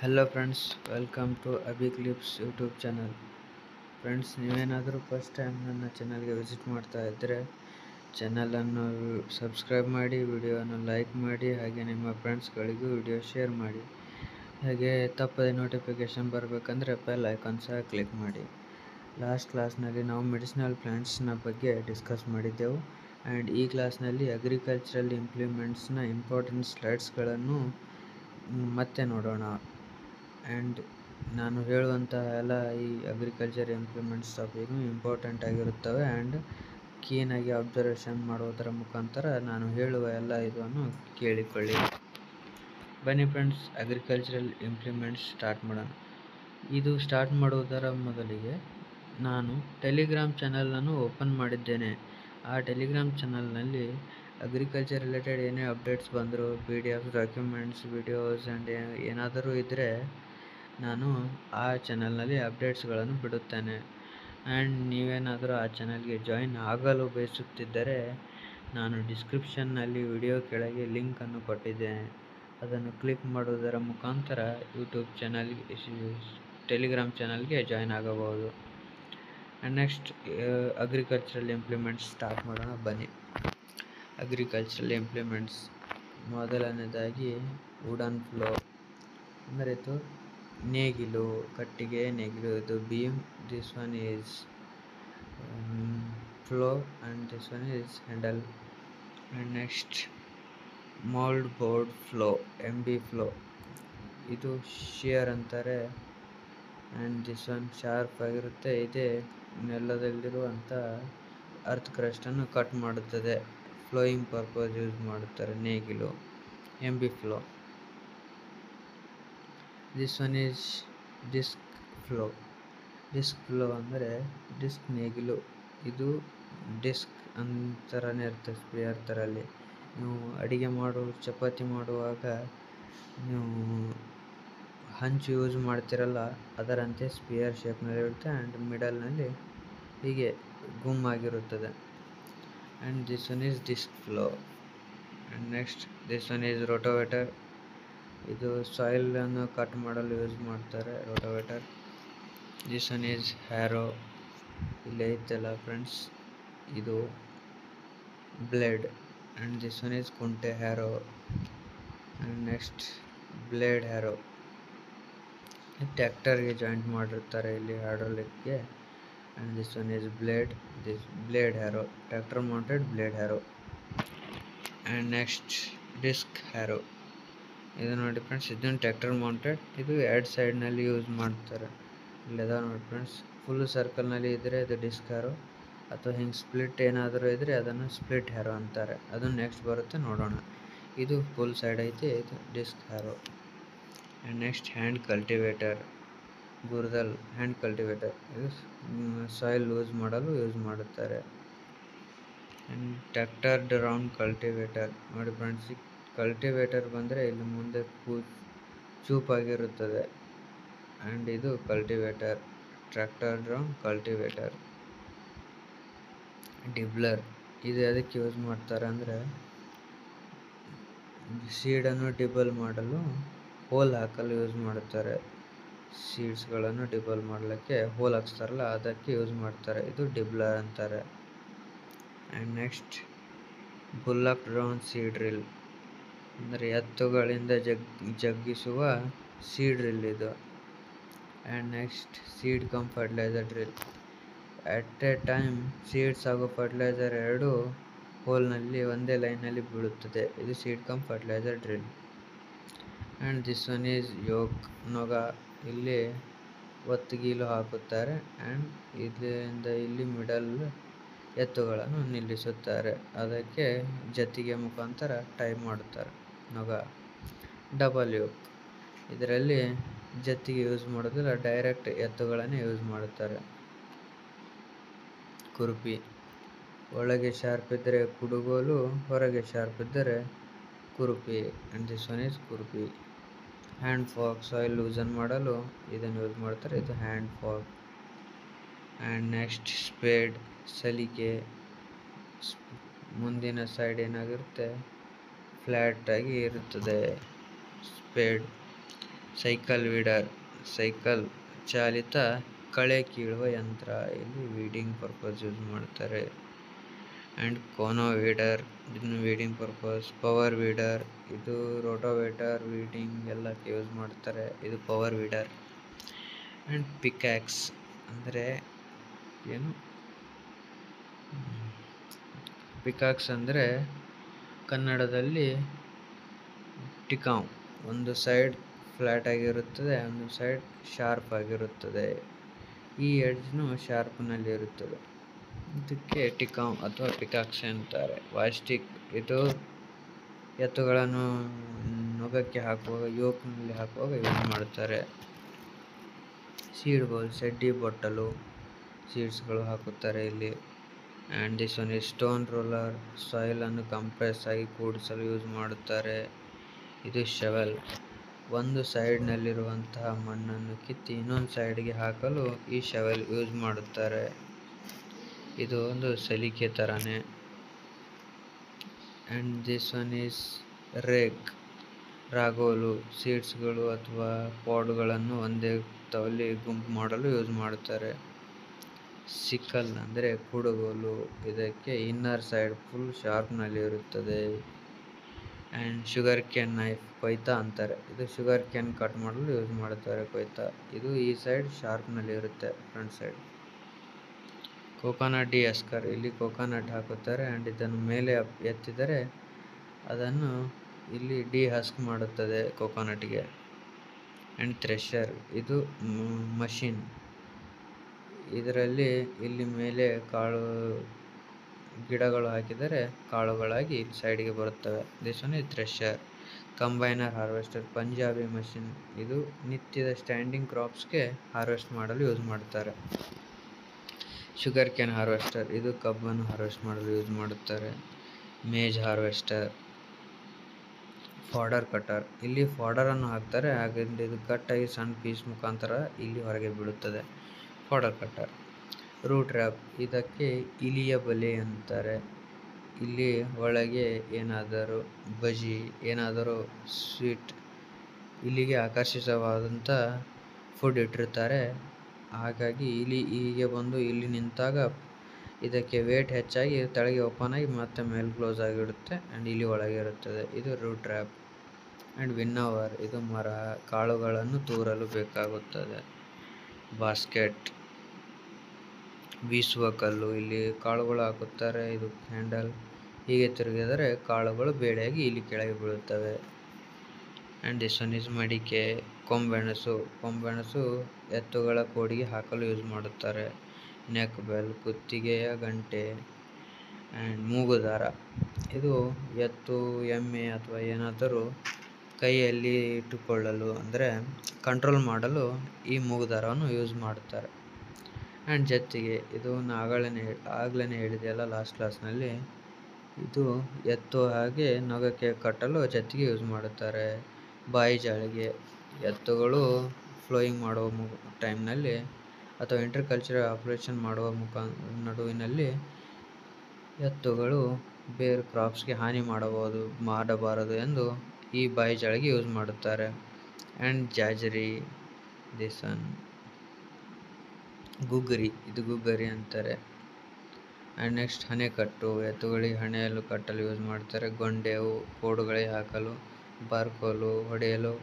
Hello friends, welcome to Abhi clips YouTube channel. Friends, ನೀವೇನಾದರೂ first time ನನ್ನ ಚಾನಲ್ಗೆ visit ಮಾಡ್ತಾ ಇದ್ದರೆ ಚಾನಲನ್ನು ಸಬ್ಸ್ಕ್ರೈಬ್ ಮಾಡಿ, ವಿಡಿಯೋನ ಲೈಕ್ ಮಾಡಿ, ಹಾಗೆ ನಿಮ್ಮ ಫ್ರೆಂಡ್ಸ್ಗಳಿಗೂ ವಿಡಿಯೋ ಶೇರ್ ಮಾಡಿ. ಹಾಗೆ ತಪ್ಪದೆ ನೋಟಿಫಿಕೇಷನ್ ಬರಬೇಕಂದ್ರೆ ಬೆಲ್ ಐಕಾನ್ ಸಹ ಕ್ಲಿಕ್ ಮಾಡಿ. ಲಾಸ್ಟ್ ಕ್ಲಾಸ್ನಲ್ಲಿ ನಾವು ಮೆಡಿಸಿನಲ್ ಪ್ಲಾಂಟ್ಸ್ನ ಬಗ್ಗೆ ಡಿಸ್ಕಸ್ ಮಾಡಿದ್ದೆವು. ಆ್ಯಂಡ್ ಈ ಕ್ಲಾಸ್ನಲ್ಲಿ ಅಗ್ರಿಕಲ್ಚರಲ್ ಇಂಪ್ಲಿಮೆಂಟ್ಸ್ನ ಇಂಪಾರ್ಟೆಂಟ್ ಸ್ಲೈಡ್ಸ್ಗಳನ್ನು ಮತ್ತೆ ನೋಡೋಣ. ಆ್ಯಂಡ್ ನಾನು ಹೇಳುವಂತಹ ಎಲ್ಲ ಈ ಅಗ್ರಿಕಲ್ಚರ್ ಇಂಪ್ಲಿಮೆಂಟ್ಸ್ ಟಾಪಿಕ್ ಇಂಪಾರ್ಟೆಂಟ್ ಆಗಿರುತ್ತವೆ. ಆ್ಯಂಡ್ ಕ್ಲೀನಾಗಿ ಅಬ್ಸರ್ವೇಷನ್ ಮಾಡುವುದರ ಮುಖಾಂತರ ನಾನು ಹೇಳುವ ಎಲ್ಲ ಇದನ್ನು ಕೇಳಿಕೊಳ್ಳಿ. ಬನ್ನಿ ಫ್ರೆಂಡ್ಸ್, ಅಗ್ರಿಕಲ್ಚರಲ್ ಇಂಪ್ಲಿಮೆಂಟ್ಸ್ ಸ್ಟಾರ್ಟ್ ಮಾಡೋಣ. ಇದು ಸ್ಟಾರ್ಟ್ ಮಾಡುವುದರ ಮೊದಲಿಗೆ ನಾನು ಟೆಲಿಗ್ರಾಮ್ ಚಾನಲನ್ನು ಓಪನ್ ಮಾಡಿದ್ದೇನೆ. ಆ ಟೆಲಿಗ್ರಾಮ್ ಚಾನಲ್ನಲ್ಲಿ ಅಗ್ರಿಕಲ್ಚರ್ ರಿಲೇಟೆಡ್ ಏನೇ ಅಪ್ಡೇಟ್ಸ್ ಬಂದರೂ, PDF ಡಾಕ್ಯುಮೆಂಟ್ಸ್, ವಿಡಿಯೋಸ್ ಆ್ಯಂಡ್ ಏನಾದರೂ ಇದ್ದರೆ ನಾನು ಆ ಚಾನಲ್ನಲ್ಲಿ ಅಪ್ಡೇಟ್ಸ್ಗಳನ್ನು ಬಿಡುತ್ತೇನೆ. ಆ್ಯಂಡ್ ನೀವೇನಾದರೂ ಆ ಚಾನಲ್ಗೆ ಜಾಯಿನ್ ಆಗಲು ಬಯಸುತ್ತಿದ್ದರೆ ನಾನು ಡಿಸ್ಕ್ರಿಪ್ಷನ್ನಲ್ಲಿ ವಿಡಿಯೋ ಕೆಳಗೆ ಲಿಂಕನ್ನು ಕೊಟ್ಟಿದ್ದೇನೆ. ಅದನ್ನು ಕ್ಲಿಕ್ ಮಾಡುವುದರ ಮುಖಾಂತರ ಯೂಟ್ಯೂಬ್ ಚಾನಲ್ಗೆ, ಟೆಲಿಗ್ರಾಮ್ ಚಾನಲ್ಗೆ ಜಾಯಿನ್ ಆಗಬಹುದು. And next agricultural implements start ಮಾಡೋಣ ಬನ್ನಿ. ಅಗ್ರಿಕಲ್ಚರಲ್ ಇಂಪ್ಲಿಮೆಂಟ್ಸ್ ಮೊದಲನೇದಾಗಿ ವುಡನ್ ಫ್ಲೋ, ಅಂದರೆ ಇದು ನೇಗಿಲು, ಕಟ್ಟಿಗೆ ನೇಗಿಲು. ಇದು beam, this one is plough and this one is handle. And next mould board plough, MB plough. ಇದು ಶಿಯರ್ ಅಂತಾರೆ. ಆ್ಯಂಡ್ ದಿಸ್ ಒನ್ ಶಾರ್ಪ್ ಆಗಿರುತ್ತೆ. ಇದೇ ನೆಲದಲ್ಲಿರುವಂಥ ಅರ್ತ್ ಕ್ರಸ್ಟನ್ನು ಕಟ್ ಮಾಡುತ್ತದೆ. ಫ್ಲೋಯಿಂಗ್ ಪರ್ಪಸ್ ಯೂಸ್ ಮಾಡುತ್ತಾರೆ ನೇಗಿಲು, MB plough. This one is disc plough. Disc plough ಅಂದರೆ ಡಿಸ್ಕ್ ನೇಗಿಲು. ಇದು ಡಿಸ್ಕ್ ಅಂತರನೇ ಇರುತ್ತೆ, ಸ್ಪೇರ್ ಥರಲ್ಲಿ. ನೀವು ಅಡಿಗೆ ಚಪಾತಿ ಮಾಡುವಾಗ ನೀವು ಹಂಚು ಯೂಸ್ ಮಾಡ್ತಿರಲ್ಲ, ಅದರಂತೆ ಸ್ಪಿಯರ್ ಶೇಪ್ನಲ್ಲಿ ಇರುತ್ತೆ. ಆ್ಯಂಡ್ ಮಿಡಲ್ನಲ್ಲಿ ಹೀಗೆ ಗುಮ್ಮಾಗಿರುತ್ತದೆ. And this one is disc plough. And next this one is rotavator. ಇದು ಸಾಯಿಲನ್ನು ಕಟ್ ಮಾಡಲು ಯೂಸ್ ಮಾಡ್ತಾರೆ, rotavator. This one is harrow. ಇಲ್ಲೇ ಐತಲ್ಲ ಫ್ರೆಂಡ್ಸ್, ಇದು blade. And this one is ಕುಂಟೆ harrow. And next blade harrow. ಟ್ರ್ಯಾಕ್ಟರ್ಗೆ ಜಾಯಿಂಟ್ ಮಾಡಿರ್ತಾರೆ ಇಲ್ಲಿ, ಹೈಡ್ರಾಲಿಕ್ಗೆ. And this one is blade, this blade harrow, tractor mounted blade harrow. And next disc harrow. ಇದು ನೋಡಿ ಫ್ರೆಂಡ್ಸ್, ಇದನ್ನು ಟ್ರ್ಯಾಕ್ಟರ್ ಮೌಂಟೆಡ್. ಇದು ಎರಡು ಸೈಡ್ನಲ್ಲಿ ಯೂಸ್ ಮಾಡ್ತಾರೆ. ಇಲ್ಲದ ನೋಡಿ ಫ್ರೆಂಡ್ಸ್, ಫುಲ್ ಸರ್ಕಲ್ನಲ್ಲಿ ಇದ್ದರೆ ಅದು ಡಿಸ್ಕ್ ಹ್ಯಾರೋ, ಅಥವಾ ಹಿಂಗೆ ಸ್ಪ್ಲಿಟ್ ಏನಾದರೂ ಇದ್ದರೆ ಅದನ್ನು ಸ್ಪ್ಲಿಟ್ ಹ್ಯಾರೋ ಅಂತಾರೆ. ಅದು ನೆಕ್ಸ್ಟ್ ಬರುತ್ತೆ, ನೋಡೋಣ. ಇದು ಫುಲ್ ಸೈಡ್ ಐತಿ, ಇದು disc harrow. And next hand cultivator, ಗುರ್ದಲ್ ಹ್ಯಾಂಡ್ ಕಲ್ಟಿವೇಟರ್. ಇದು ಸಾಯಿಲ್ ಯೂಸ್ ಮಾಡಲು ಯೂಸ್ ಮಾಡುತ್ತಾರೆ. ಆ್ಯಂಡ್ ಟ್ರ್ಯಾಕ್ಟರ್ಡ್ ರೌಂಡ್ ಕಲ್ಟಿವೇಟರ್. ನೋಡಿ ಫ್ರೆಂಡ್ಸ್, ಕಲ್ಟಿವೇಟರ್ ಬಂದರೆ ಇಲ್ಲಿ ಮುಂದೆ ಚೂಪಾಗಿರುತ್ತದೆ. ಆ್ಯಂಡ್ ಇದು ಕಲ್ಟಿವೇಟರ್, ಟ್ರ್ಯಾಕ್ಟರ್ಡ್ ರೌಂಡ್ ಕಲ್ಟಿವೇಟರ್. ಡಿಬ್ಲರ್, ಇದು ಅದಕ್ಕೆ ಯೂಸ್ ಮಾಡ್ತಾರೆ ಅಂದರೆ ಸೀಡನ್ನು ಡಿಬಲ್ ಮಾಡಲು, ಹೋಲ್ ಹಾಕಲು ಯೂಸ್ ಮಾಡುತ್ತಾರೆ. ಸೀಡ್ಸ್ಗಳನ್ನು ಡಿಬಲ್ ಮಾಡಲಿಕ್ಕೆ ಹೋಲ್ ಹಾಕ್ಸ್ತಾರಲ್ಲ, ಅದಕ್ಕೆ ಯೂಸ್ ಮಾಡ್ತಾರೆ. ಇದು ಡಿಬ್ಲರ್ ಅಂತಾರೆ. And next bullock drawn seed drill, ಅಂದರೆ ಎತ್ತುಗಳಿಂದ ಜಗ್ಗಿಸುವ ಸೀಡ್ ಡ್ರಿಲ್ ಇದು. And next seed cum fertiliser drill. At a time seeds ಹಾಗೂ ಫರ್ಟಿಲೈಸರ್ ಎರಡೂ ಹೋಲ್ನಲ್ಲಿ ಒಂದೇ ಲೈನಲ್ಲಿ ಬೀಳುತ್ತದೆ. ಇದು seed cum fertiliser drill. And this one is yoke, ನೊಗ. ಇಲ್ಲಿ ಒತ್ತಿಗೀಲು ಹಾಕುತ್ತಾರೆ. ಆ್ಯಂಡ್ ಇದರಿಂದ ಇಲ್ಲಿ ಮಿಡಲ್ ಎತ್ತುಗಳನ್ನು ನಿಲ್ಲಿಸುತ್ತಾರೆ. ಅದಕ್ಕೆ ಜತ್ತಿಗೆ ಮುಖಾಂತರ ಟೈ ಮಾಡುತ್ತಾರೆ, ನೊಗ. ಡಬಲ್ ಯೋಕ್, ಇದರಲ್ಲಿ ಜತ್ತಿಗೆ ಯೂಸ್ ಮಾಡೋದಿಲ್ಲ, ಡೈರೆಕ್ಟ್ ಎತ್ತುಗಳನ್ನೇ ಯೂಸ್ ಮಾಡುತ್ತಾರೆ. ಕುರುಪಿ, ಒಳಗೆ ಶಾರ್ಪ್ ಇದ್ದರೆ ಕುಡುಗೋಲು, ಹೊರಗೆ ಶಾರ್ಪ್ ಇದ್ದರೆ ಕುರುಪಿ. ಆ್ಯಂಡ್ ದಿಸ್ ಒನ್ ಈಸ್ ಕುರುಪಿ. ಹ್ಯಾಂಡ್ ಫಾಗ್, ಸಾಯಿಲ್ ಲೂಸನ್ ಮಾಡಲು ಇದನ್ನು ಯೂಸ್ ಮಾಡ್ತಾರೆ. ಇದು hand fork. And next spade, ಸಲಿಕೆ. ಮುಂದಿನ ಸೈಡ್ ಏನಾಗಿರುತ್ತೆ, ಫ್ಲ್ಯಾಟ್ ಆಗಿ ಇರುತ್ತದೆ ಸ್ಪೇಡ್. ಸೈಕಲ್ ವೀಡರ್, ಸೈಕಲ್ ಚಾಲಿತ ಕಳೆ ಕೀಳುವ ಯಂತ್ರ, ಇಲ್ಲಿ ವೀಡಿಂಗ್ ಪರ್ಪಸ್ ಯೂಸ್ ಮಾಡ್ತಾರೆ. ಆ್ಯಂಡ್ ಕೋನೋ ವೀಡರ್, ಇದನ್ನು ವೀಡಿಂಗ್ ಪರ್ಪಸ್. ಪವರ್ ವೀಡರ್, ಇದು ರೋಟೋವೇಟರ್ ವೀಡಿಂಗ್ ಎಲ್ಲಕ್ಕೆ ಯೂಸ್ ಮಾಡ್ತಾರೆ, ಇದು ಪವರ್ ವೀಡರ್. ಆ್ಯಂಡ್ ಪಿಕ್ಯಾಕ್ಸ್ ಅಂದರೆ ಏನು? ಪಿಕಾಕ್ಸ್ ಅಂದರೆ ಕನ್ನಡದಲ್ಲಿ ಟಿಕಾವ್, ಒಂದು ಸೈಡ್ ಫ್ಲ್ಯಾಟ್ ಆಗಿರುತ್ತದೆ, ಒಂದು ಸೈಡ್ ಶಾರ್ಪ್ ಆಗಿರುತ್ತದೆ. ಈ ಎಡ್ಜ್ನು ಶಾರ್ಪ್ನಲ್ಲಿ ಇರುತ್ತದೆ, ಇದಕ್ಕೆ ಟಿಕಾವ್ ಅಥವಾ ಪಿಕಾಕ್ಸ್ ಅಂತಾರೆ. ವಾಯ್ಸ್ಟಿಕ್, ಇದು ಎತ್ತುಗಳನ್ನು ನೊಗಕ್ಕೆ ಹಾಕುವಾಗ, ಯೋಕ್ನಲ್ಲಿ ಹಾಕುವಾಗ ಯೂಸ್ ಮಾಡ್ತಾರೆ. ಸೀಡ್ ಬೌಲ್, ಸೆಡ್ಡಿ ಬೊಟ್ಟಲು, ಸೀಡ್ಸ್ಗಳು ಹಾಕುತ್ತಾರೆ ಇಲ್ಲಿ. And this one is stone roller, ಸಾಯಿಲನ್ನು ಕಂಪ್ರೆಸ್ ಆಗಿ ಕೂಡಿಸಲು ಯೂಸ್ ಮಾಡುತ್ತಾರೆ. ಇದು ಶೆವೆಲ್, ಒಂದು ಸೈಡ್ನಲ್ಲಿರುವಂತಹ ಮಣ್ಣನ್ನು ಕಿತ್ತಿ ಇನ್ನೊಂದು ಸೈಡ್ಗೆ ಹಾಕಲು ಈ ಶೆವೆಲ್ ಯೂಸ್ ಮಾಡುತ್ತಾರೆ. ಇದು ಒಂದು ಸಲಿಕೆ ಥರನೇ. And this one is rake, ರಾಗೋಲು, ಸೀಡ್ಸ್ಗಳು ಅಥವಾ ಪಾಡ್ಗಳನ್ನು ಒಂದೇ ತವಲಿ ಗುಂಪು ಮಾಡಲು ಯೂಸ್ ಮಾಡುತ್ತಾರೆ. ಸಿಕ್ಕಲ್ ಅಂದರೆ ಕುಡುಗೋಲು, ಇದಕ್ಕೆ ಇನ್ನರ್ ಸೈಡ್ ಫುಲ್ ಶಾರ್ಪ್ನಲ್ಲಿ ಇರುತ್ತದೆ. ಆ್ಯಂಡ್ ಶುಗರ್ ಕೇನ್ ನೈಫ್, ಕೊಯ್ತಾ ಅಂತಾರೆ, ಇದು ಶುಗರ್ ಕೇನ್ ಕಟ್ ಮಾಡಲು ಯೂಸ್ ಮಾಡುತ್ತಾರೆ ಕೊಯ್ತಾ. ಇದು ಈ ಸೈಡ್ ಶಾರ್ಪ್ನಲ್ಲಿ ಇರುತ್ತೆ, ಫ್ರಂಟ್ ಸೈಡ್. ಕೋಕೋನಟ್ ಡಿ-ಎಸ್ಕರ್, ಇಲ್ಲಿ ಕೋಕೋನಟ್ ಹಾಕುತ್ತಾರೆ ಆ್ಯಂಡ್ ಇದನ್ನು ಮೇಲೆ ಎತ್ತಿದರೆ ಅದನ್ನು ಇಲ್ಲಿ ಡಿ-ಹಸ್ಕ್ ಮಾಡುತ್ತದೆ ಕೋಕೋನಟ್ಗೆ. ಆ್ಯಂಡ್ ಥ್ರೆಷರ್, ಇದು ಮಷಿನ್, ಇದರಲ್ಲಿ ಇಲ್ಲಿ ಮೇಲೆ ಕಾಳು ಗಿಡಗಳು ಹಾಕಿದರೆ ಕಾಳುಗಳಾಗಿ ಇಲ್ಲಿ ಸೈಡ್ಗೆ ಬರುತ್ತವೆ. This one is thresher. Combiner harvester, Punjabi machine, ಇದು ನಿತ್ಯದ ಸ್ಟ್ಯಾಂಡಿಂಗ್ ಕ್ರಾಪ್ಸ್ಗೆ ಹಾರ್ವೆಸ್ಟ್ ಮಾಡಲು ಯೂಸ್ ಮಾಡ್ತಾರೆ. ಶುಗರ್ ಕೇನ್ ಹಾರ್ವೆಸ್ಟರ್, ಇದು ಕಬ್ಬನ್ನು ಹಾರ್ವೆಸ್ಟ್ ಮಾಡಲು ಯೂಸ್ ಮಾಡುತ್ತಾರೆ. ಮೇಜ್ ಹಾರ್ವೆಸ್ಟರ್. ಫಾಡರ್ ಕಟರ್, ಇಲ್ಲಿ ಫಾಡರನ್ನು ಹಾಕ್ತಾರೆ, ಹಾಗಾಗಿ ಇದು ಕಟ್ಟಾಗಿ ಸಣ್ಣ ಪೀಸ್ ಮುಖಾಂತರ ಇಲ್ಲಿ ಹೊರಗೆ ಬೀಳುತ್ತದೆ, ಫಾಡರ್ ಕಟರ್. ರೂಟ್ ರ್ಯಾಪ್, ಇದಕ್ಕೆ ಇಲಿಯ ಬಲೆ ಅಂತಾರೆ. ಇಲ್ಲಿ ಒಳಗೆ ಏನಾದರೂ ಬಜ್ಜಿ, ಏನಾದರೂ ಸ್ವೀಟ್, ಇಲ್ಲಿಗೆ ಆಕರ್ಷಿತವಾದಂಥ ಫುಡ್ ಇಟ್ಟಿರ್ತಾರೆ. ಹಾಗಾಗಿ ಇಲಿ ಹೀಗೆ ಬಂದು ಇಲ್ಲಿ ನಿಂತಾಗ ಇದಕ್ಕೆ ವೇಟ್ ಹೆಚ್ಚಾಗಿ ತೆಳಗೆ ಓಪನ್ ಆಗಿ ಮತ್ತೆ ಮೇಲೆ ಕ್ಲೋಸ್ ಆಗಿರುತ್ತೆ ಆ್ಯಂಡ್ ಇಲ್ಲಿ ಒಳಗೆ ಇರುತ್ತದೆ. ಇದು ರೂಟ್ ರ್ಯಾಪ್. ಆ್ಯಂಡ್ ವಿನ್ನೋವರ್, ಇದು ಮರ, ಕಾಳುಗಳನ್ನು ತೂರಲು ಬೇಕಾಗುತ್ತದೆ. ಬಾಸ್ಕೆಟ್, ಬೀಸುವ ಕಲ್ಲು, ಇಲ್ಲಿ ಕಾಳುಗಳು ಹಾಕುತ್ತಾರೆ, ಇದು ಹ್ಯಾಂಡಲ್, ಹೀಗೆ ತಿರುಗಿದರೆ ಕಾಳುಗಳು ಬೇಳೆಯಾಗಿ ಇಲ್ಲಿ ಕೆಳಗೆ ಬೀಳುತ್ತವೆ. ಆ್ಯಂಡ್ ದಿಸ್ ಒನ್ ಇಸ್ ಮಡಿಕೆ. ಕೊಂಬೆಣಸು, ಕೊಂಬೆಣಸು ಎತ್ತುಗಳ ಕೋಡಿಗೆ ಹಾಕಲು ಯೂಸ್ ಮಾಡುತ್ತಾರೆ. ನೆಕ್ ಬೆಲ್, ಕುತ್ತಿಗೆಯ ಗಂಟೆ. ಆ್ಯಂಡ್ ಮೂಗುದಾರ, ಇದು ಎತ್ತು, ಎಮ್ಮೆ ಅಥವಾ ಏನಾದರೂ ಕೈಯಲ್ಲಿ ಇಟ್ಟುಕೊಳ್ಳಲು ಅಂದರೆ ಕಂಟ್ರೋಲ್ ಮಾಡಲು ಈ ಮೂಗುದಾರವನ್ನು ಯೂಸ್ ಮಾಡುತ್ತಾರೆ. ಆ್ಯಂಡ್ ಜತ್ತಿಗೆ, ಇದು ಆಗಲೇ ಹೇಳಿದೆಯಲ್ಲ ಲಾಸ್ಟ್ ಕ್ಲಾಸ್ನಲ್ಲಿ, ಇದು ಎತ್ತು ಹಾಗೆ ನೊಗಕ್ಕೆ ಕಟ್ಟಲು ಜತ್ತಿಗೆ ಯೂಸ್ ಮಾಡುತ್ತಾರೆ. ಬಾಯಿ ಜಾಳಿಗೆ, ಎತ್ತುಗಳು ಫ್ಲೋಯಿಂಗ್ ಮಾಡುವ ಟೈಮ್ನಲ್ಲಿ ಅಥವಾ ಇಂಟರ್ಕಲ್ಚರಲ್ ಆಪರೇಷನ್ ಮಾಡುವ ನಡುವಿನಲ್ಲಿ ಎತ್ತುಗಳು ಬೇರೆ ಕ್ರಾಪ್ಸ್ಗೆ ಹಾನಿ ಮಾಡಬಾರದು ಎಂದು ಈ ಬಾಯಿ ಜಾಳಿಗೆ ಯೂಸ್ ಮಾಡುತ್ತಾರೆ. ಆ್ಯಂಡ್ ಜಾಜರಿ, ದಿಸ್ ಒನ್ ಗುಗ್ಗರಿ, ಇದು ಗುಗ್ಗರಿ ಅಂತಾರೆ. ಆ್ಯಂಡ್ ನೆಕ್ಸ್ಟ್ ಹಣೆಕಟ್ಟು, ಎತ್ತುಗಳಿಗೆ ಹಣೆಯಲು ಕಟ್ಟಲು ಯೂಸ್ ಮಾಡ್ತಾರೆ. ಗೊಂಡೆವು, ಕೋಡುಗಳಿಗೆ ಹಾಕಲು, ಬಾರ್ಕೋಲು, ಹೊಡೆಯಲು.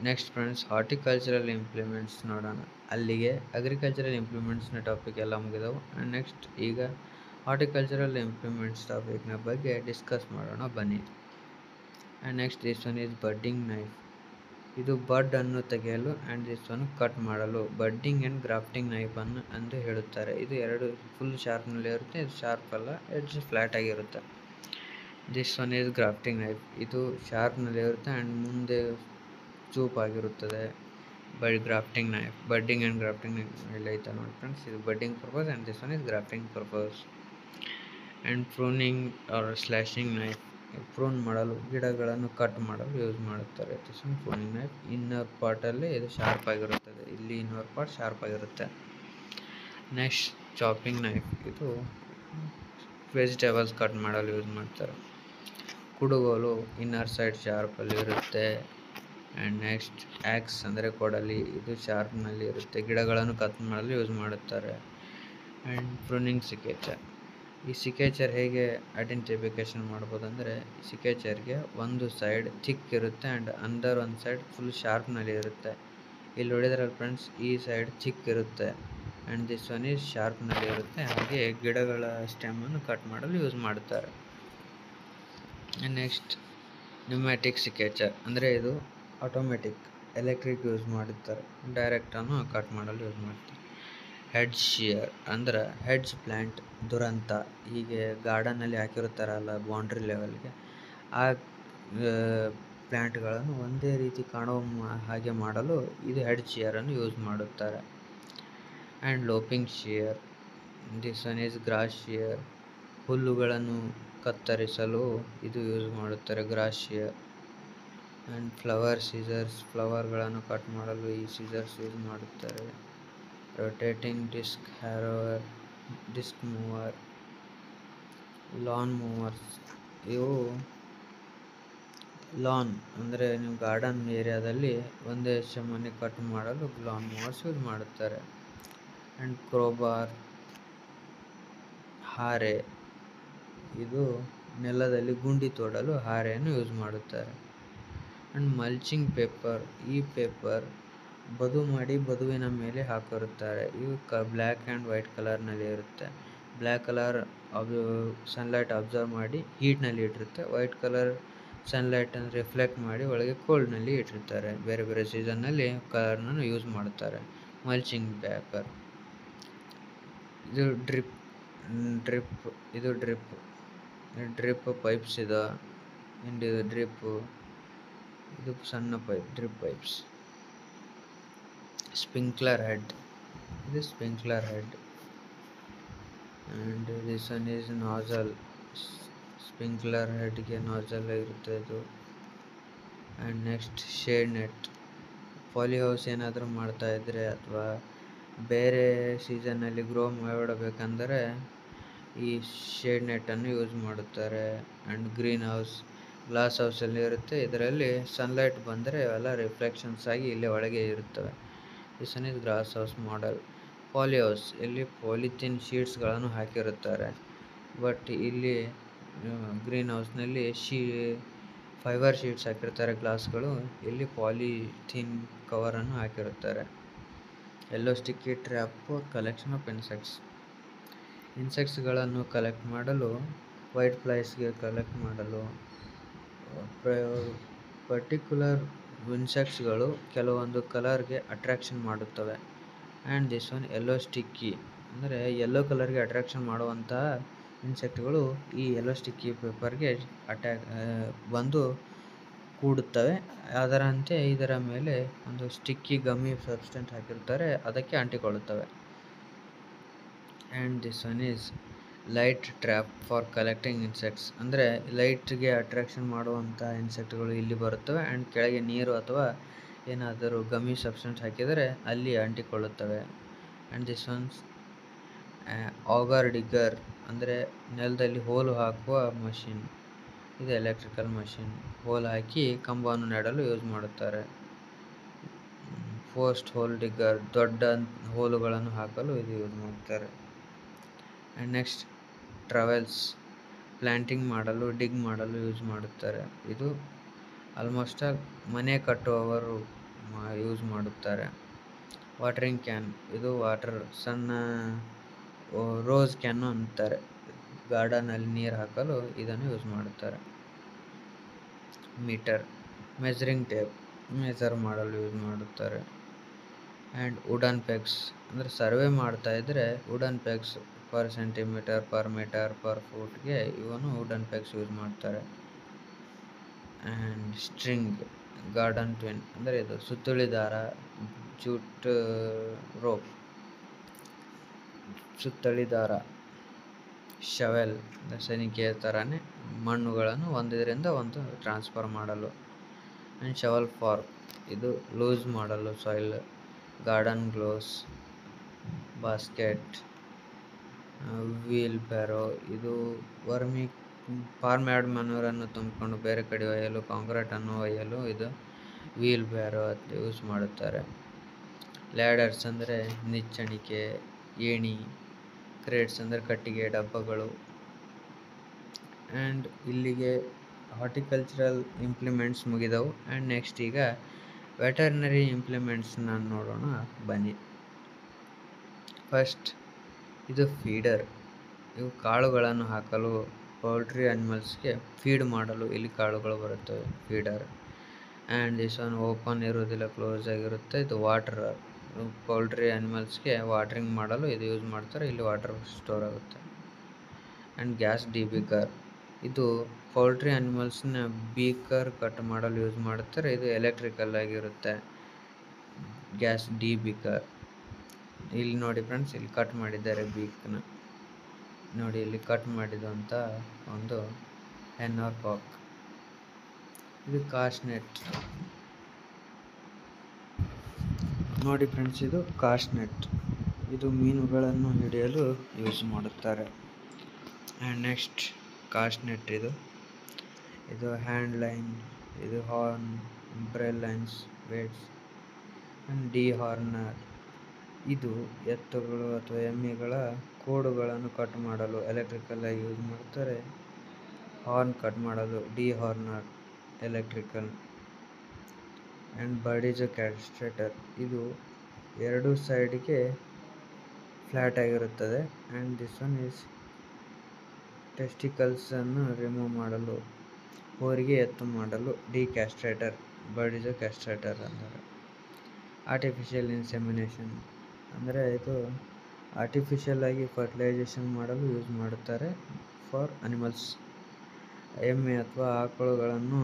ನೆಕ್ಸ್ಟ್ ಫ್ರೆಂಡ್ಸ್, ಹಾರ್ಟಿಕಲ್ಚರಲ್ ಇಂಪ್ಲಿಮೆಂಟ್ಸ್ ನೋಡೋಣ. ಅಲ್ಲಿಗೆ ಅಗ್ರಿಕಲ್ಚರಲ್ ಇಂಪ್ಲಿಮೆಂಟ್ಸ್ನ ಟಾಪಿಕ್ ಎಲ್ಲ ಮುಗಿದವು. ಆ್ಯಂಡ್ ನೆಕ್ಸ್ಟ್ ಈಗ ಹಾರ್ಟಿಕಲ್ಚರಲ್ ಇಂಪ್ಲಿಮೆಂಟ್ಸ್ ಟಾಪಿಕ್ನ ಬಗ್ಗೆ ಡಿಸ್ಕಸ್ ಮಾಡೋಣ ಬನ್ನಿ. And next this one is budding knife, ಇದು ಬಡ್ ಅನ್ನು ತೆಗೆಯಲು ಆ್ಯಂಡ್ ದಿಸ್ ಒನ್ ಕಟ್ ಮಾಡಲು ಬಡ್ಡಿಂಗ್ ಆ್ಯಂಡ್ ಗ್ರಾಫ್ಟಿಂಗ್ ನೈಫ್ ಎಂದು ಹೇಳುತ್ತಾರೆ. ಇದು ಎರಡು ಫುಲ್ ಶಾರ್ಪ್ನಲ್ಲಿ ಇರುತ್ತೆ, ಇದು ಶಾರ್ಪ್ ಅಲ್ಲ, ಎಡ್ಜ್ ಫ್ಲ್ಯಾಟ್ ಆಗಿರುತ್ತೆ. This one is grafting knife, ಇದು ಶಾರ್ಪ್ನಲ್ಲಿ ಇರುತ್ತೆ ಆ್ಯಂಡ್ ಮುಂದೆ ಚೂಪಾಗಿರುತ್ತದೆ. Grafting knife, budding and grafting knife ಎಲ್ಲ ಐತೆ ನೋಡಿ ಫ್ರೆಂಡ್ಸ್, ಇದು budding purpose and this one is grafting purpose. And pruning or slashing knife, prune ಮಾಡಲು, ಗಿಡಗಳನ್ನು ಕಟ್ ಮಾಡಲು ಯೂಸ್ ಮಾಡುತ್ತಾರೆ. This one pruning knife. Inner ಪಾರ್ಟಲ್ಲಿ ಇದು ಶಾರ್ಪ್ ಆಗಿರುತ್ತದೆ, ಇಲ್ಲಿ ಇನ್ನರ್ ಪಾರ್ಟ್ ಶಾರ್ಪ್ ಆಗಿರುತ್ತೆ. ನೆಕ್ಸ್ಟ್ ಚಾಪಿಂಗ್ ನೈಫ್, ಇದು ವೆಜಿಟೇಬಲ್ಸ್ ಕಟ್ ಮಾಡಲು ಯೂಸ್ ಮಾಡ್ತಾರೆ. ಕುಡುಗೋಲು ಇನ್ನರ್ ಸೈಡ್ ಶಾರ್ಪಲ್ಲಿ ಇರುತ್ತೆ. ಆ್ಯಂಡ್ ನೆಕ್ಸ್ಟ್ ಆ್ಯಕ್ಸ್ ಅಂದರೆ ಕೊಡಲಿ, ಇದು ಶಾರ್ಪ್ನಲ್ಲಿ ಇರುತ್ತೆ, ಗಿಡಗಳನ್ನು ಕಟ್ ಮಾಡಲು ಯೂಸ್ ಮಾಡುತ್ತಾರೆ. ಆ್ಯಂಡ್ ಪ್ರೂನಿಂಗ್ ಸಿಕೇಚರ್, ಈ ಸಿಕೇಚರ್ ಹೇಗೆ ಐಡೆಂಟಿಫಿಕೇಶನ್ ಮಾಡ್ಬೋದು ಅಂದರೆ, ಸಿಕೇಚರ್ಗೆ ಒಂದು ಸೈಡ್ ಥಿಕ್ ಇರುತ್ತೆ ಆ್ಯಂಡ್ ಅಂದರ್ ಒಂದು ಸೈಡ್ ಫುಲ್ ಶಾರ್ಪ್ನಲ್ಲಿ ಇರುತ್ತೆ. ಇಲ್ಲಿ ನೋಡಿದ್ರಲ್ಲ ಫ್ರೆಂಡ್ಸ್, ಈ ಸೈಡ್ ಥಿಕ್ ಇರುತ್ತೆ ಆ್ಯಂಡ್ ದಿಸ್ ಒನ್ ಈಸ್ ಶಾರ್ಪ್ನಲ್ಲಿ ಇರುತ್ತೆ. ಹಾಗೆ ಗಿಡಗಳ ಸ್ಟೆಮ್ಮನ್ನು ಕಟ್ ಮಾಡಲು ಯೂಸ್ ಮಾಡುತ್ತಾರೆ. ನೆಕ್ಸ್ಟ್ ನ್ಯೂಮ್ಯಾಟಿಕ್ ಸಿಕೇಚರ್ ಅಂದರೆ ಇದು ಆಟೋಮೆಟಿಕ್, ಎಲೆಕ್ಟ್ರಿಕ್ ಯೂಸ್ ಮಾಡುತ್ತಾರೆ, ಡೈರೆಕ್ಟನ್ನು ಕಟ್ ಮಾಡಲು ಯೂಸ್ ಮಾಡ್ತಾರೆ. ಹೆಡ್ಜ್ ಶಿಯರ್ ಅಂದ್ರೆ ಹೆಡ್ಜ್ ಪ್ಲ್ಯಾಂಟ್, ದುರಂತ, ಹೀಗೆ ಗಾರ್ಡನ್ನಲ್ಲಿ ಹಾಕಿರುತ್ತಾರಲ್ಲ ಬೌಂಡ್ರಿ ಲೆವೆಲ್ಗೆ, ಆ ಪ್ಲ್ಯಾಂಟ್ಗಳನ್ನು ಒಂದೇ ರೀತಿ ಕಾಣುವ ಹಾಗೆ ಮಾಡಲು ಇದು ಹೆಡ್ಜ್ ಶಿಯರನ್ನು ಯೂಸ್ ಮಾಡುತ್ತಾರೆ. And lopping shear, this one is grass shear, ಹುಲ್ಲುಗಳನ್ನು ಕತ್ತರಿಸಲು ಇದು ಯೂಸ್ ಮಾಡುತ್ತಾರೆ, grass shear. And flower scissors, ಫ್ಲವರ್ಗಳನ್ನು ಕಟ್ ಮಾಡಲು ಈ ಸೀಸರ್ಸ್ ಯೂಸ್ ಮಾಡುತ್ತಾರೆ. Rotating disc harrower, disc mower, lawn mowers, ಇವು ಲಾನ್ ಅಂದರೆ ನೀವು ಗಾರ್ಡನ್ ಏರಿಯಾದಲ್ಲಿ ಒಂದೇ ಸಮನೆ ಕಟ್ ಮಾಡಲು ಲಾನ್ ಮೂವರ್ಸ್ ಯೂಸ್ ಮಾಡುತ್ತಾರೆ. ಆ್ಯಂಡ್ ಕ್ರೋಬಾರ್, ಹಾರೆ, ಇದು ನೆಲದಲ್ಲಿ ಗುಂಡಿ ತೋಡಲು ಹಾರೆಯನ್ನು ಯೂಸ್ ಮಾಡುತ್ತಾರೆ. ಆ್ಯಂಡ್ ಮಲ್ಚಿಂಗ್ ಪೇಪರ್, ಈ ಪೇಪರ್ ಬದು ಮಾಡಿ ಬದುವಿನ ಮೇಲೆ ಹಾಕಿರುತ್ತಾರೆ. ಇವು ಬ್ಲ್ಯಾಕ್ ಆ್ಯಂಡ್ ವೈಟ್ ಕಲರ್ನಲ್ಲಿ ಇರುತ್ತೆ. ಬ್ಲ್ಯಾಕ್ ಕಲರ್ ಸನ್ಲೈಟ್ ಅಬ್ಸರ್ವ್ ಮಾಡಿ ಹೀಟ್ನಲ್ಲಿ ಇಟ್ಟಿರುತ್ತೆ, ವೈಟ್ ಕಲರ್ ಸನ್ಲೈಟನ್ನು ರಿಫ್ಲೆಕ್ಟ್ ಮಾಡಿ ಒಳಗೆ ಕೋಲ್ಡ್ನಲ್ಲಿ ಇಟ್ಟಿರ್ತಾರೆ. ಬೇರೆ ಬೇರೆ ಸೀಸನ್ನಲ್ಲಿ ಕಲರ್ನನ್ನು ಯೂಸ್ ಮಾಡುತ್ತಾರೆ. ಮಲ್ಚಿಂಗ್ ಪೇಪರ್, ಇದು ಡ್ರಿಪ್ ಇದು ಡ್ರಿಪ್ ಪೈಪ್ಸ್ ಇದೆ. ಇದು ಇದು ಸಣ್ಣ pipe, drip pipes. Sprinkler head, ಇದು sprinkler head. And this one is nozzle, sprinkler ಹೆಡ್ಗೆ ನಾಜಲ್ ಇರುತ್ತೆ ಇದು. And next shade net, poly house ಏನಾದರೂ ಮಾಡ್ತಾಯಿದ್ರೆ ಅಥವಾ ಬೇರೆ ಸೀಸನ್ನಲ್ಲಿ ಗ್ರೋ ಮಾಡಬೇಕಂದರೆ ಈ ಶೇಡ್ ನೆಟ್ಟನ್ನು ಯೂಸ್ ಮಾಡುತ್ತಾರೆ. ಆ್ಯಂಡ್ ಗ್ರೀನ್ ಹೌಸ್, ಗ್ಲಾಸ್ ಹೌಸಲ್ಲಿ ಇರುತ್ತೆ, ಇದರಲ್ಲಿ ಸನ್ಲೈಟ್ ಬಂದರೆ ಅವೆಲ್ಲ ರಿಫ್ಲೆಕ್ಷನ್ಸ್ ಆಗಿ ಇಲ್ಲೇ ಒಳಗೆ ಇರುತ್ತವೆ. This one is glass house model. Poly house, ಇಲ್ಲಿ ಪಾಲಿಥೀನ್ ಶೀಟ್ಸ್ಗಳನ್ನು ಹಾಕಿರುತ್ತಾರೆ, ಬಟ್ ಇಲ್ಲಿ ಗ್ರೀನ್ ಹೌಸ್ನಲ್ಲಿ ಫೈಬರ್ ಶೀಟ್ಸ್ ಹಾಕಿರ್ತಾರೆ ಗ್ಲಾಸ್ಗಳು, ಇಲ್ಲಿ ಪಾಲಿಥೀನ್ ಕವರನ್ನು ಹಾಕಿರುತ್ತಾರೆ. Yellow sticky trap for collection of ಇನ್ಸೆಕ್ಟ್ಸ್ಗಳನ್ನು ಕಲೆಕ್ಟ್ ಮಾಡಲು, ವೈಟ್ ಫ್ಲೈಸ್ಗೆ ಕಲೆಕ್ಟ್ ಮಾಡಲು, ಪರ್ಟಿಕ್ಯುಲರ್ ಇನ್ಸೆಕ್ಟ್ಸ್ಗಳು ಕೆಲವೊಂದು ಕಲರ್ಗೆ ಅಟ್ರಾಕ್ಷನ್ ಮಾಡುತ್ತವೆ. And this one yellow sticky ಅಂದರೆ ಯೆಲ್ಲೋ ಕಲರ್ಗೆ ಅಟ್ರಾಕ್ಷನ್ ಮಾಡುವಂತಹ ಇನ್ಸೆಕ್ಟ್ಗಳು ಈ ಯೆಲ್ಲೋ ಸ್ಟಿಕ್ಕಿ ಪೇಪರ್ಗೆ ಬಂದು ಕೂಡುತ್ತವೆ. ಅದರಂತೆ ಇದರ ಮೇಲೆ ಒಂದು ಸ್ಟಿಕ್ಕಿ ಗಮ್ಮಿ ಸಬ್ಸ್ಟೆನ್ಸ್ ಹಾಕಿರ್ತಾರೆ, ಅದಕ್ಕೆ ಅಂಟಿಕೊಳ್ಳುತ್ತವೆ. And this one is light trap for collecting insects ಅಂದರೆ ಲೈಟ್ಗೆ ಅಟ್ರಾಕ್ಷನ್ ಮಾಡುವಂಥ ಇನ್ಸೆಕ್ಟ್ಗಳು ಇಲ್ಲಿ ಬರುತ್ತವೆ ಆ್ಯಂಡ್ ಕೆಳಗೆ ನೀರು ಅಥವಾ ಏನಾದರೂ ಗಮ್ಮಿ ಸಬ್ಸ್ಟೆನ್ಸ್ ಹಾಕಿದರೆ ಅಲ್ಲಿ ಅಂಟಿಕೊಳ್ಳುತ್ತವೆ. And this once auger digger ಅಂದರೆ ನೆಲದಲ್ಲಿ ಹೋಲು ಹಾಕುವ ಮಷಿನ್, ಇದು ಎಲೆಕ್ಟ್ರಿಕಲ್ ಮಷಿನ್, ಹೋಲ್ ಹಾಕಿ ಕಂಬವನ್ನು ನೆಡಲು ಯೂಸ್ ಮಾಡುತ್ತಾರೆ. ಪೋಸ್ಟ್ ಹೋಲ್ ಡಿಗ್ಗರ್, ದೊಡ್ಡ ಹೋಲುಗಳನ್ನು ಹಾಕಲು ಇದು ಯೂಸ್ ಮಾಡುತ್ತಾರೆ. ಆ್ಯಂಡ್ ನೆಕ್ಸ್ಟ್ ಟ್ರವೆಲ್ಸ್, ಪ್ಲ್ಯಾಂಟಿಂಗ್ ಮಾಡಲು ಡಿಗ್ ಮಾಡಲು ಯೂಸ್ ಮಾಡುತ್ತಾರೆ. ಇದು ಆಲ್ಮೋಸ್ಟ್ ಆಲ್ ಮನೆ ಕಟ್ಟುವವರು ಯೂಸ್ ಮಾಡುತ್ತಾರೆ. ವಾಟರಿಂಗ್ ಕ್ಯಾನ್, ಇದು ವಾಟರ್ ಸಣ್ಣ ರೋಸ್ ಕ್ಯಾನು ಅಂತಾರೆ, ಗಾರ್ಡನಲ್ಲಿ ನೀರು ಹಾಕಲು ಇದನ್ನು ಯೂಸ್ ಮಾಡುತ್ತಾರೆ. ಮೀಟರ್, ಮೆಜರಿಂಗ್ ಟೇಪ್, ಮೆಜರ್ ಮಾಡಲು ಯೂಸ್ ಮಾಡುತ್ತಾರೆ. ಆ್ಯಂಡ್ ವುಡನ್ ಪೆಗ್ಸ್ ಅಂದರೆ ಸರ್ವೆ ಮಾಡ್ತಾಯಿದ್ರೆ wooden pegs per centimetre, per metre, per ಫೂಟ್ಗೆ ಇವನು ವುಡನ್ ಪೆಗ್ಸ್ ಯೂಸ್ ಮಾಡ್ತಾರೆ. ಆ್ಯಂಡ್ ಸ್ಟ್ರಿಂಗ್, ಗಾರ್ಡನ್ ಟ್ವಿನ್ ಅಂದರೆ ಇದು ಸುತ್ತುಳಿ ದಾರ, ಜೂಟ್ ರೋಪ್, ಸುತ್ತಳಿ ದಾರ. ಶವೆಲ್, ಸನಿಕೆ ಥರನೇ ಮಣ್ಣುಗಳನ್ನು ಒಂದರಿಂದ ಒಂದು ಟ್ರಾನ್ಸ್ಫರ್ ಮಾಡಲು. ಆ್ಯಂಡ್ ಶವಲ್ ಫಾರ್ಕ್, ಇದು ಲೂಸ್ ಮಾಡಲು soil. Garden gloves, basket, wheelbarrow, ಇದು ಫಾರ್ಮ್ ಯಾರ್ಡ್ ಮ್ಯಾನ್ಯೂರನ್ನು ತುಂಬಿಕೊಂಡು ಬೇರೆ ಕಡೆ ಒಯ್ಯಲು, ಕಾಂಕ್ರೀಟನ್ನು ಒಯ್ಯಲು ಇದು ವೀಲ್ ಬ್ಯಾರೋ ಅಂತ ಯೂಸ್ ಮಾಡುತ್ತಾರೆ. ಲ್ಯಾಡರ್ಸ್ ಅಂದರೆ ನಿಚ್ಚಣಿಕೆ, ಏಣಿ, ಕ್ರೇಟ್ಸ್ ಅಂದರೆ ಕಟ್ಟಿಗೆ ಡಬ್ಬಗಳು. ಆ್ಯಂಡ್ ಇಲ್ಲಿಗೆ ಹಾರ್ಟಿಕಲ್ಚರಲ್ ಇಂಪ್ಲಿಮೆಂಟ್ಸ್ ಮುಗಿದವು. ಆ್ಯಂಡ್ ನೆಕ್ಸ್ಟ್ ಈಗ ವೆಟರ್ನರಿ ಇಂಪ್ಲಿಮೆಂಟ್ಸ್ನ ನೋಡೋಣ ಬನ್ನಿ. ಫಸ್ಟ್ ಇದು ಫೀಡರ್. ಇವು ಕಾಳುಗಳನ್ನು ಹಾಕಲು ಪೌಲ್ಟ್ರಿ ಅನಿಮಲ್ಸ್ಗೆ ಫೀಡ್ ಮಾಡಲು ಇಲ್ಲಿ ಕಾಳುಗಳು ಬರುತ್ತವೆ, feeder. And this one open ಇರೋದಿಲ್ಲ, ಕ್ಲೋಸ್ ಆಗಿರುತ್ತೆ. ಇದು ವಾಟರ್, ಪೌಲ್ಟ್ರಿ ಅನಿಮಲ್ಸ್ಗೆ ವಾಟ್ರಿಂಗ್ ಮಾಡಲು ಇದು ಯೂಸ್ ಮಾಡ್ತಾರೆ. ಇಲ್ಲಿ ವಾಟರ್ ಸ್ಟೋರ್ ಆಗುತ್ತೆ. ಆ್ಯಂಡ್ ಗ್ಯಾಸ್ ಡಿಬೀಕರ್, ಇದು ಪೌಲ್ಟ್ರಿ ಅನಿಮಲ್ಸ್ನ ಬೀಕರ್ ಕಟ್ ಮಾಡಲು ಯೂಸ್ ಮಾಡುತ್ತಾರೆ. ಇದು ಎಲೆಕ್ಟ್ರಿಕಲ್ ಆಗಿರುತ್ತೆ. ಗ್ಯಾಸ್ ಡಿಬೀಕರ್ ಇಲ್ಲಿ ನೋಡಿ ಫ್ರೆಂಡ್ಸ್, ಇಲ್ಲಿ ಕಟ್ ಮಾಡಿದ್ದಾರೆ ಬೀಕ್ನ ನೋಡಿ, ಇಲ್ಲಿ ಕಟ್ ಮಾಡಿದಂಥ ಒಂದು ಹೆನ್ ಆರ್ ಕಾಕ್. ಇದು ಕಾಸ್ಟ್ ನೆಟ್ ನೋಡಿ ಫ್ರೆಂಡ್ಸ್, ಇದು ಕಾಸ್ಟ್ ನೆಟ್. ಇದು ಮೀನುಗಳನ್ನು ಹಿಡಿಯಲು ಯೂಸ್ ಮಾಡುತ್ತಾರೆ. ಆ್ಯಂಡ್ ನೆಕ್ಸ್ಟ್ ಕಾಸ್ಟ್ ನೆಟ್, ಇದು ಹ್ಯಾಂಡ್ ಲೈನ್, ಇದು ಹಾರ್ನ್, ಇಂಪ್ರೆಲ್ lines, weights. And dehorner, ಇದು ಎತ್ತುಗಳು ಅಥವಾ ಎಮ್ಮೆಗಳ ಕೋಡುಗಳನ್ನು ಕಟ್ ಮಾಡಲು ಎಲೆಕ್ಟ್ರಿಕಲ್ ಆಗಿ ಯೂಸ್ ಮಾಡ್ತಾರೆ. ಹಾರ್ನ್ ಕಟ್ ಮಾಡಲು dehorner, electrical. And Burdizzo castrator, ಇದು ಎರಡು ಸೈಡ್ಗೆ ಫ್ಲ್ಯಾಟ್ ಆಗಿರುತ್ತದೆ. ಆ್ಯಂಡ್ ದಿಸ್ ಒನ್ ಈಸ್ ಟೆಸ್ಟಿಕಲ್ಸನ್ನು ರಿಮೂವ್ ಮಾಡಲು, ಹೋರಿಗೆ ಎತ್ತು ಮಾಡಲು ಡಿ ಕ್ಯಾಸ್ಟ್ರೇಟರ್, ಬರ್ಡಿಜ್ ಕ್ಯಾಸ್ಟ್ರೇಟರ್ ಅಂದರೆ. ಆರ್ಟಿಫಿಷಿಯಲ್ ಇನ್ಸೆಮಿನೇಷನ್ ಅಂದರೆ ಇದು ಆರ್ಟಿಫಿಷಿಯಲ್ ಆಗಿ ಫರ್ಟಿಲೈಸೇಷನ್ ಮಾಡಲು ಯೂಸ್ ಮಾಡುತ್ತಾರೆ ಫಾರ್ ಅನಿಮಲ್ಸ್. ಎಮ್ಮೆ ಅಥವಾ ಆಕಳುಗಳನ್ನು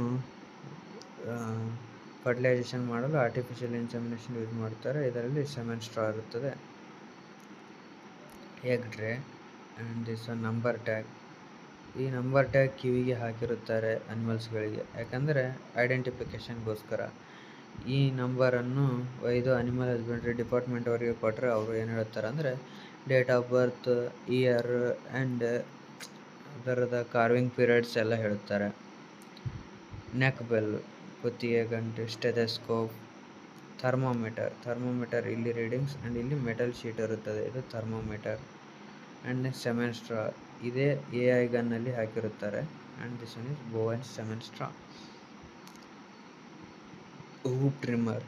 ಫರ್ಟಿಲೈಸೇಷನ್ ಮಾಡಲು ಆರ್ಟಿಫಿಷಿಯಲ್ ಇನ್ಸೆಮಿನೇಷನ್ ಯೂಸ್ ಮಾಡುತ್ತಾರೆ. ಇದರಲ್ಲಿ ಸೆಮೆನ್ ಸ್ಟ್ರಾ ಇರುತ್ತದೆ. Egg tray and this one number tag. ಈ ನಂಬರ್ ಟ್ಯಾಗ್ ಕಿವಿಗೆ ಹಾಕಿರುತ್ತಾರೆ ಅನಿಮಲ್ಸ್ಗಳಿಗೆ, ಯಾಕಂದರೆ ಐಡೆಂಟಿಫಿಕೇಷನ್ಗೋಸ್ಕರ. ಈ ನಂಬರನ್ನು ಒಯ್ದು ಅನಿಮಲ್ ಹಸ್ಬೆಂಡ್ರಿ ಡಿಪಾರ್ಟ್ಮೆಂಟ್ ಅವರಿಗೆ ಕೊಟ್ಟರೆ ಅವರು ಏನು ಹೇಳ್ತಾರೆ ಅಂದರೆ date of birth, year and ಅದರದ ಕಾರ್ವಿಂಗ್ ಪೀರಿಯಡ್ಸ್ ಎಲ್ಲ ಹೇಳುತ್ತಾರೆ. ನೆಕ್ ಬೆಲ್, ಕುತ್ತಿಗೆ ಗಂಟೆ, ಸ್ಟೆಥೆಸ್ಕೋಪ್, ಥರ್ಮೋಮೀಟರ್ ಇಲ್ಲಿ ರೀಡಿಂಗ್ಸ್. ಆ್ಯಂಡ್ ಇಲ್ಲಿ ಮೆಟಲ್ ಶೀಟ್ ಇರುತ್ತದೆ, ಇದು ಥರ್ಮೋಮೀಟರ್. ಆ್ಯಂಡ್ ಸೆಮೆನ್ ಸ್ಟ್ರಾ, ಇದೇ AI ಗನ್ನಲ್ಲಿ ಹಾಕಿರುತ್ತಾರೆ. And this one is bovine semen straw. Hoof trimmer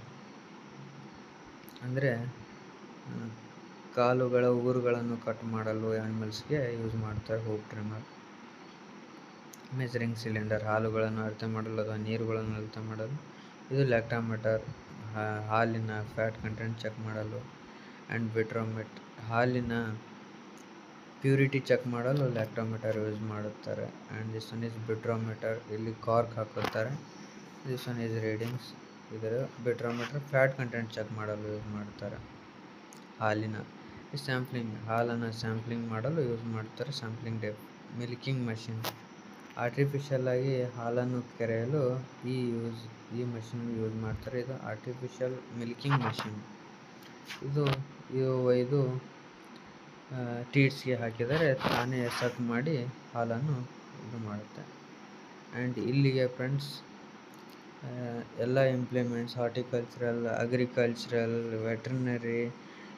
ಅಂದರೆ ಕಾಲುಗಳ ಉಗುರುಗಳನ್ನು ಕಟ್ ಮಾಡಲು ಆನಿಮಲ್ಸ್ಗೆ ಯೂಸ್ ಮಾಡ್ತಾರೆ, ಹೂಪ್ ಟ್ರಿಮ್ಮರ್. ಮೆಜರಿಂಗ್ ಸಿಲಿಂಡರ್, ಹಾಲುಗಳನ್ನು ಅಳತೆ ಮಾಡಲು ಅಥವಾ ನೀರುಗಳನ್ನು ಅಳತೆ ಮಾಡಲು. ಇದು ಲ್ಯಾಕ್ಟೋಮೀಟರ್, ಹಾಲಿನ ಫ್ಯಾಟ್ ಕಂಟೆಂಟ್ ಚೆಕ್ ಮಾಡಲು. ಆ್ಯಂಡ್ ಬಿಟ್ರೋಮೆಟ್, ಹಾಲಿನ ಪ್ಯೂರಿಟಿ ಚೆಕ್ ಮಾಡಲು ಲ್ಯಾಕ್ಟೋಮೀಟರ್ ಯೂಸ್ ಮಾಡುತ್ತಾರೆ. ಆ್ಯಂಡ್ ದಿಸ್ ಒನ್ ಈಸ್ ಬಿಟ್ರೋಮೀಟರ್, ಇಲ್ಲಿ ಕಾರ್ಕ್ ಹಾಕುತ್ತಾರೆ. This one is readings. ಇದರ ಬಿಟ್ರೋಮೀಟರ್ ಫ್ಯಾಟ್ ಕಂಟೆಂಟ್ ಚೆಕ್ ಮಾಡಲು ಯೂಸ್ ಮಾಡ್ತಾರೆ. ಹಾಲಿನ ಸ್ಯಾಂಪ್ಲಿಂಗ್, ಹಾಲನ್ನು ಸ್ಯಾಂಪ್ಲಿಂಗ್ ಮಾಡಲು ಯೂಸ್ ಮಾಡ್ತಾರೆ, ಸ್ಯಾಂಪ್ಲಿಂಗ್ ಡೇಪ್. ಮಿಲ್ಕಿಂಗ್ ಮಷಿನ್, ಆರ್ಟಿಫಿಷಿಯಲ್ ಆಗಿ ಹಾಲನ್ನು ಕೆರೆಯಲು ಈ ಮಷಿನ್ ಯೂಸ್ ಮಾಡ್ತಾರೆ. ಇದು ಆರ್ಟಿಫಿಷಿಯಲ್ ಮಿಲ್ಕಿಂಗ್ ಮಷಿನ್. ಇದು ಟೀಟ್ಸ್ಗೆ ಹಾಕಿದರೆ ತಾನೇ ಸಕ್ ಮಾಡಿ ಹಾಲನ್ನು ಇದು ಮಾಡುತ್ತೆ. ಆ್ಯಂಡ್ ಇಲ್ಲಿಗೆ ಫ್ರೆಂಡ್ಸ್ ಎಲ್ಲ ಇಂಪ್ಲಿಮೆಂಟ್ಸ್, ಹಾರ್ಟಿಕಲ್ಚರಲ್, ಅಗ್ರಿಕಲ್ಚರಲ್, ವೆಟರ್ನರಿ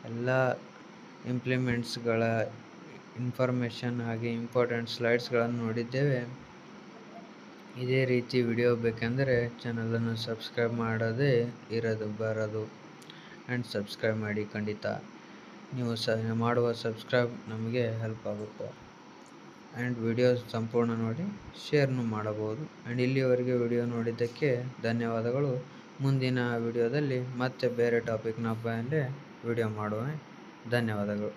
ಎಲ್ಲ ಇಂಪ್ಲಿಮೆಂಟ್ಸ್ಗಳ ಇನ್ಫಾರ್ಮೇಷನ್ ಹಾಗೆ ಇಂಪಾರ್ಟೆಂಟ್ ಸ್ಲೈಡ್ಸ್ಗಳನ್ನು ನೋಡಿದ್ದೇವೆ. ಇದೇ ರೀತಿ ವಿಡಿಯೋ ಬೇಕೆಂದರೆ ಚಾನಲನ್ನು ಸಬ್ಸ್ಕ್ರೈಬ್ ಮಾಡದೇ ಬರದು. ಆ್ಯಂಡ್ ಸಬ್ಸ್ಕ್ರೈಬ್ ಮಾಡಿ ಖಂಡಿತ. ನೀವು ಮಾಡುವ ಸಬ್ಸ್ಕ್ರೈಬ್ ನಮಗೆ ಹೆಲ್ಪ್ ಆಗುತ್ತೆ. ಆ್ಯಂಡ್ ವಿಡಿಯೋ ಸಂಪೂರ್ಣ ನೋಡಿ ಶೇರ್ನು ಮಾಡಬಹುದು. ಆ್ಯಂಡ್ ಇಲ್ಲಿವರೆಗೆ ವಿಡಿಯೋ ನೋಡಿದ್ದಕ್ಕೆ ಧನ್ಯವಾದಗಳು. ಮುಂದಿನ ವಿಡಿಯೋದಲ್ಲಿ ಮತ್ತೆ ಬೇರೆ ಟಾಪಿಕ್ನ ಮೇಲೆ ವಿಡಿಯೋ ಮಾಡುವೆ. ಧನ್ಯವಾದಗಳು.